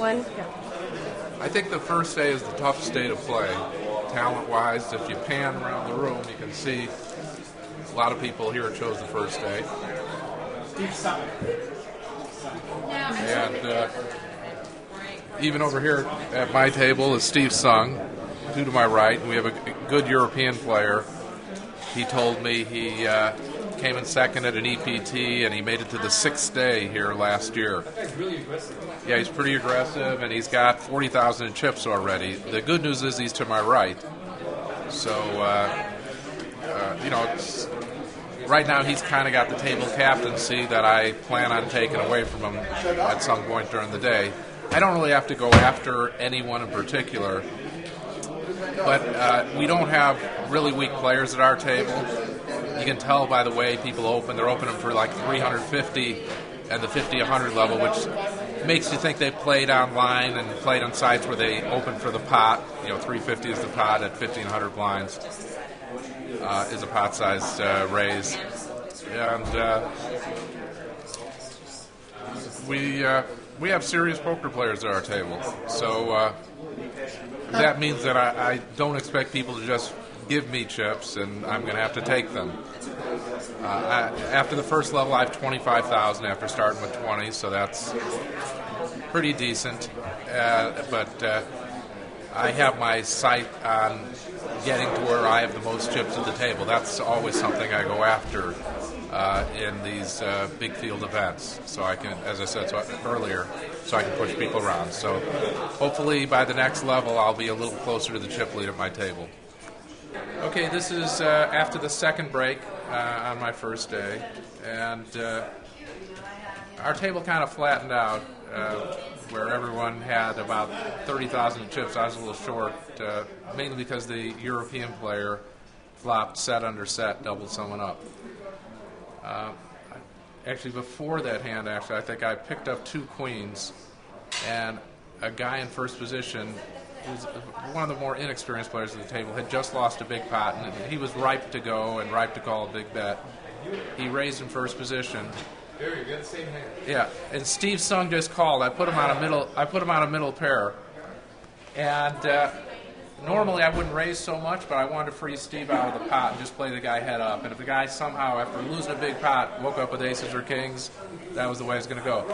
one, go. I think the first day is the toughest day to play, talent-wise. If you pan around the room, you can see a lot of people here chose the first day. And even over here at my table is Steve Sung, two to my right. We have a good European player. He told me he came in second at an EPT, and he made it to the sixth day here last year. Yeah, he's pretty aggressive, and he's got 40,000 in chips already. The good news is he's to my right. So, right now he's kind of got the table captaincy that I plan on taking away from him at some point during the day. I don't really have to go after anyone in particular, but we don't have really weak players at our table. You can tell by the way people open. They're opening for like 350 and the 50-100 level, which makes you think they played online and played on sites where they open for the pot. 350 is the pot at 50 and 100 blinds is a pot-sized raise. And we have serious poker players at our table. So that means that I don't expect people to just give me chips, and I'm going to have to take them. After the first level, I have 25,000 after starting with 20, so that's pretty decent. But I have my sight on getting to where I have the most chips at the table. That's always something I go after in these big field events. So I can, as I said earlier, so I can push people around. So hopefully by the next level, I'll be a little closer to the chip lead at my table. Okay, this is after the second break on my first day, and our table kind of flattened out where everyone had about 30,000 chips. I was a little short, mainly because the European player flopped set under set, doubled someone up. Actually, before that hand, I think I picked up two queens, and a guy in first position, who's one of the more inexperienced players at the table, had just lost a big pot, and he was ripe to go and ripe to call a big bet. He raised in first position. There you go, same hand. Yeah, and Steve Sung just called. I put him on a middle pair, and normally I wouldn't raise so much, but I wanted to freeze Steve out of the pot and just play the guy head up. And if the guy somehow, after losing a big pot, woke up with aces or kings, that was the way it was going to go.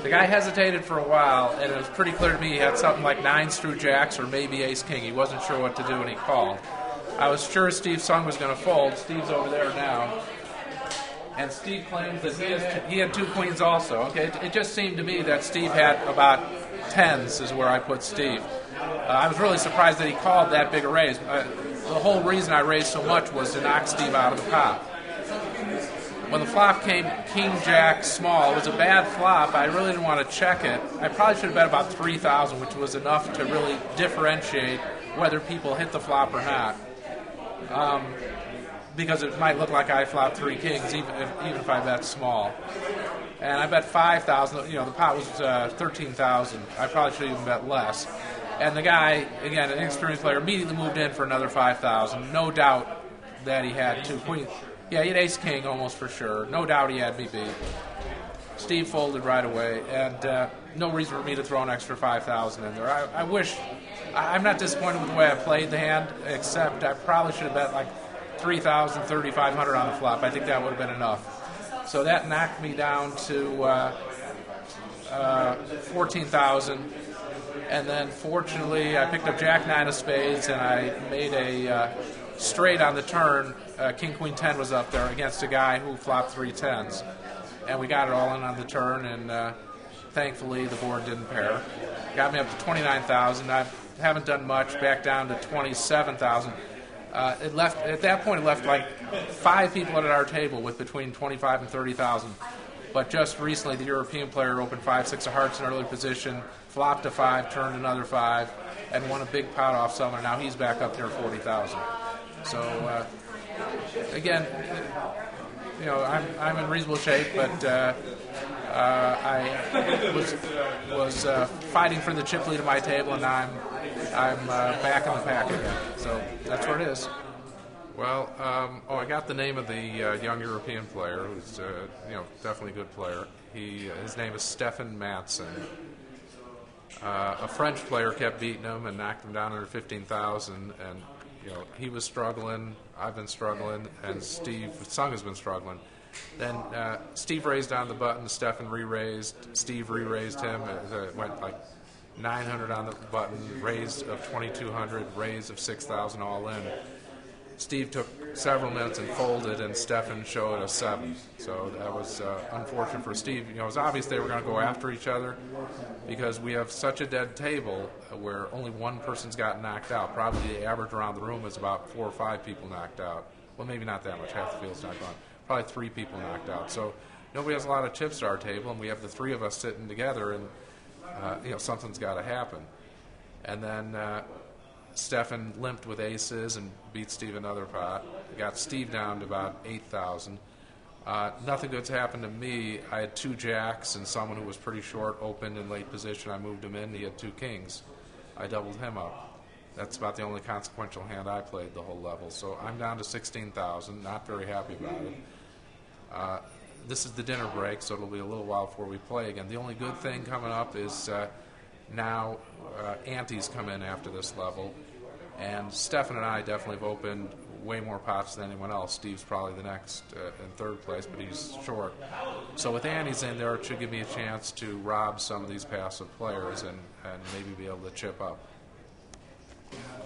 The guy hesitated for a while, and it was pretty clear to me he had something like 9s through jacks or maybe ace-king. He wasn't sure what to do, and he called. I was sure Steve Sung was going to fold. Steve's over there now. And Steve claims that he had two queens also. Okay, it just seemed to me that Steve had about 10s is where I put Steve. I was really surprised that he called that big a raise. The whole reason I raised so much was to knock Steve out of the pot. When the flop came king-jack small, it was a bad flop. I really didn't want to check it. I probably should have bet about 3,000, which was enough to really differentiate whether people hit the flop or not. Because it might look like I flopped three kings, even if I bet small. And I bet 5,000. The pot was 13,000. I probably should have even bet less. And the guy, again, an inexperienced player, immediately moved in for another 5,000. No doubt that he had two queens. Yeah, he had ace-king almost for sure. No doubt he had me beat. Steve folded right away, and no reason for me to throw an extra 5,000 in there. I wish. I'm not disappointed with the way I played the hand, except I probably should have bet like 3,000, 3,500 on the flop. I think that would have been enough. So that knocked me down to 14,000. And then, fortunately, I picked up Jack-9 of spades, and I made a straight on the turn. King-Queen-10 was up there against a guy who flopped 3 10s. And we got it all in on the turn, and thankfully the board didn't pair. Got me up to 29,000. I haven't done much, back down to 27,000. At that point, it left like 5 people at our table with between 25 and 30,000. But just recently, the European player opened 5-6 of hearts in early position, flopped a 5, turned another 5, and won a big pot off Summer. Now he's back up near 40,000. So again, I'm in reasonable shape, but I was fighting for the chip lead at my table, and now I'm back in the pack again. So that's where it is. Well, I got the name of the young European player, who's definitely a good player. His name is Stefan Mattsson. A French player kept beating him and knocked him down under 15,000, and he was struggling. I've been struggling, and Steve Sung has been struggling. Then Steve raised on the button. Stefan re-raised. Steve re-raised him. It went like 900 on the button, raise of 2,200, raise of 6,000 all in. Steve took several minutes and folded, and Stefan showed a 7. So that was unfortunate for Steve. It was obvious they were going to go after each other because we have such a dead table where only one person's gotten knocked out. Probably the average around the room is about 4 or 5 people knocked out. Well, maybe not that much. Half the field's not gone. Probably 3 people knocked out. So nobody has a lot of chips at our table, and we have the 3 of us sitting together, and something's got to happen. And then Stefan limped with aces and beat Steve another pot. Got Steve down to about 8,000. Nothing good's happened to me. I had 2 jacks and someone who was pretty short opened in late position. I moved him in. He had 2 kings. I doubled him up. That's about the only consequential hand I played the whole level. So I'm down to 16,000. Not very happy about it. This is the dinner break, so it'll be a little while before we play again. The only good thing coming up is now antes come in after this level, and Stefan and I definitely have opened way more pots than anyone else. Steve's probably the next in 3rd place, but he's short. So with antes in there, it should give me a chance to rob some of these passive players and maybe be able to chip up.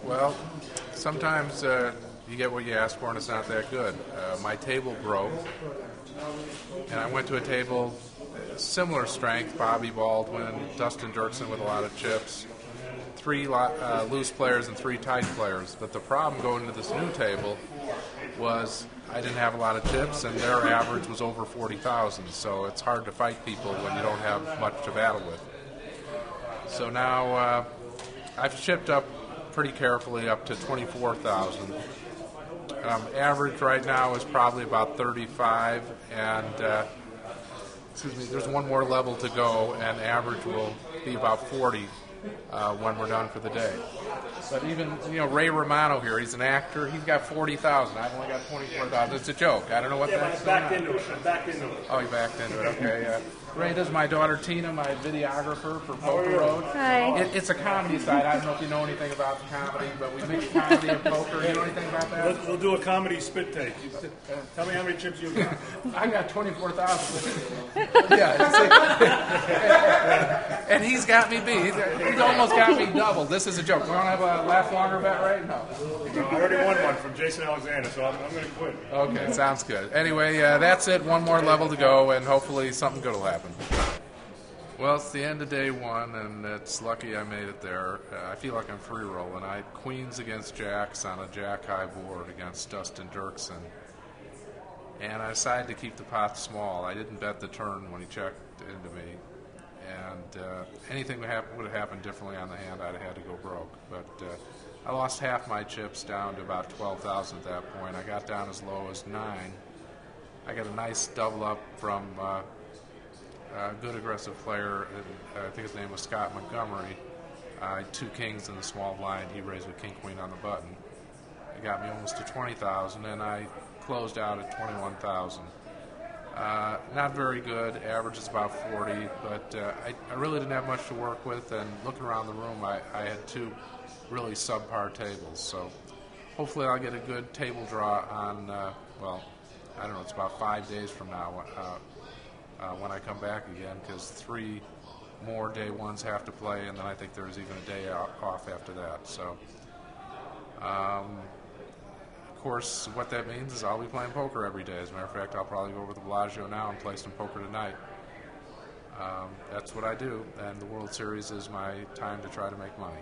Well, sometimes you get what you ask for and it's not that good. My table broke, and I went to a table similar strength, Bobby Baldwin, Dustin Dirksen with a lot of chips, 3 loose players and 3 tight players. But the problem going into this new table was I didn't have a lot of chips, and their average was over 40,000. So it's hard to fight people when you don't have much to battle with. So now I've chipped up pretty carefully up to 24,000. Average right now is probably about 35, and there's one more level to go, and average will be about 40 when we're done for the day. But even, Ray Romano here, he's an actor, he's got 40,000. I've only got 24,000. It's a joke. I don't know what that's I backed into it. Oh, you backed into it. Okay. Ray, this is my daughter Tina, my videographer for Poker Road. Hi. It's a comedy site. I don't know if you know anything about the comedy, but we mix comedy and poker. You know anything about that? We'll do a comedy spit take. Tell me how many chips you got. I got 24,000. Yeah. And he's got me beat. He's almost got me doubled. This is a joke. We don't have a laugh longer bet, right? No. I already won one from Jason Alexander, so I'm going to quit. Okay, sounds good. Anyway, that's it. One more level to go, and hopefully something good will happen. Well, it's the end of day 1, and it's lucky I made it there. I feel like I'm free rolling. I had queens against jacks on a jack-high board against Dustin Dirksen, and I decided to keep the pot small. I didn't bet the turn when he checked into me, and anything would have happened differently on the hand, I'd have had to go broke. But I lost half my chips down to about 12,000 at that point. I got down as low as 9. I got a nice double up from a good aggressive player. I think his name was Scott Montgomery. I had 2 kings in the small blind. He raised with king queen on the button. It got me almost to 20,000, and I closed out at 21,000. Not very good. Average is about 40, but I really didn't have much to work with. And looking around the room, I had 2 really subpar tables. So hopefully I'll get a good table draw on. I don't know. It's about 5 days from now. When I come back again, because 3 more day 1s have to play, and then I think there's even a day off after that. So, of course, what that means is I'll be playing poker every day. As a matter of fact, I'll probably go over to the Bellagio now and play some poker tonight. That's what I do, and the World Series is my time to try to make money.